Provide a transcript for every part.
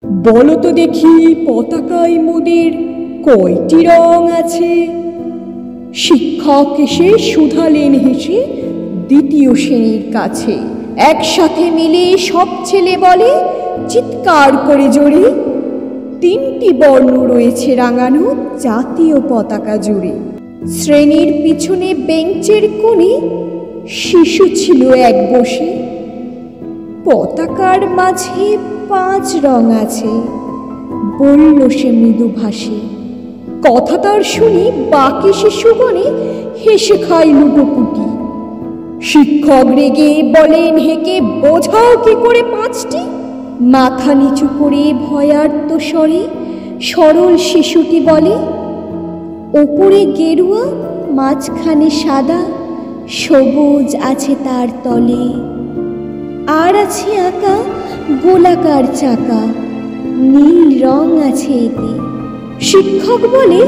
বলো তো দেখি পতাকায় মোদের কয়টি রং আছে? শিক্ষক এসে শুধালেন হেসে দ্বিতীয় শ্রেণীর কাছে। একসাথে মিলে সব ছেলে বলে চিৎকার করে জোরে, তিনটি বর্ণ রয়েছে রাঙানো জাতীয় পতাকা জুড়ে। শ্রেণীর পিছনে বেঞ্চের কোণে শিশু ছিল এক বসে, পতাকার মাঝে 5 রং আছে, বলল সে মৃদু ভাষে। কথা তার শুনি বাকি শিশুগণে হেসে খায় লুটোপুটি। শিক্ষক রেগে বলেন হেকে, বোঝাও কি করে 5টি? মাথা নিচু করে ভয়ার্ত স্বরে সরল শিশুটি বলে, ওপরে গেরুয়া, মাঝখানে সাদা, সবুজ আছে তার তলে, আর আছে আঁকা গোলাকার চাকা, নীল রং আছে এতে। শিক্ষক বলে,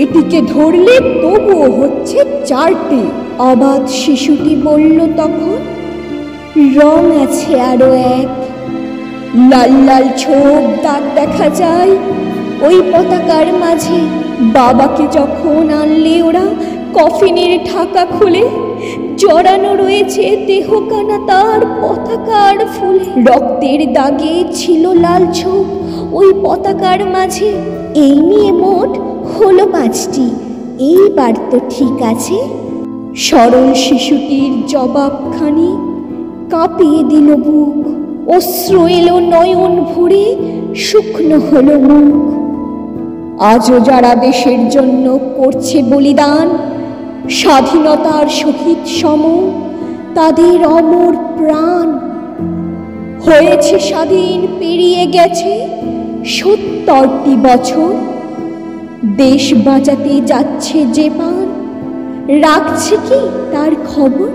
এটিকে ধরলে তবুও হচ্ছে 4টে। অবাধ শিশুটি বলল তখন, রং আছে আরো এক। লাল লাল ছোপ দাগ দেখা যায় ওই পতাকার মাঝে। বাবাকে যখন আনলে ওরা কফিনের ঢাকা খুলে, জড়ানো রয়েছে দেহকানা তার পতাকার ফুলে। রক্তের দাগে ছিল লাল ছোপ ওই পতাকার মাঝে। এই নিয়ে মোট হলো 5টি, এইবার তো ঠিক আছে। সরল শিশুটির জবাবখানি কাঁপিয়ে দিল বুক, অশ্রু এলো নয়ন ভরে, শুকনো হলো মুখ। আজও যারা দেশের জন্য করছে বলিদান, স্বাধীনতার শহীদ সম তাদের অমর প্রাণ। হয়েছে স্বাধীন, পেরিয়ে গেছে 70টি বছর, দেশ বাঁচাতে যাচ্ছে যে প্রাণ, রাখছে কি তার খবর?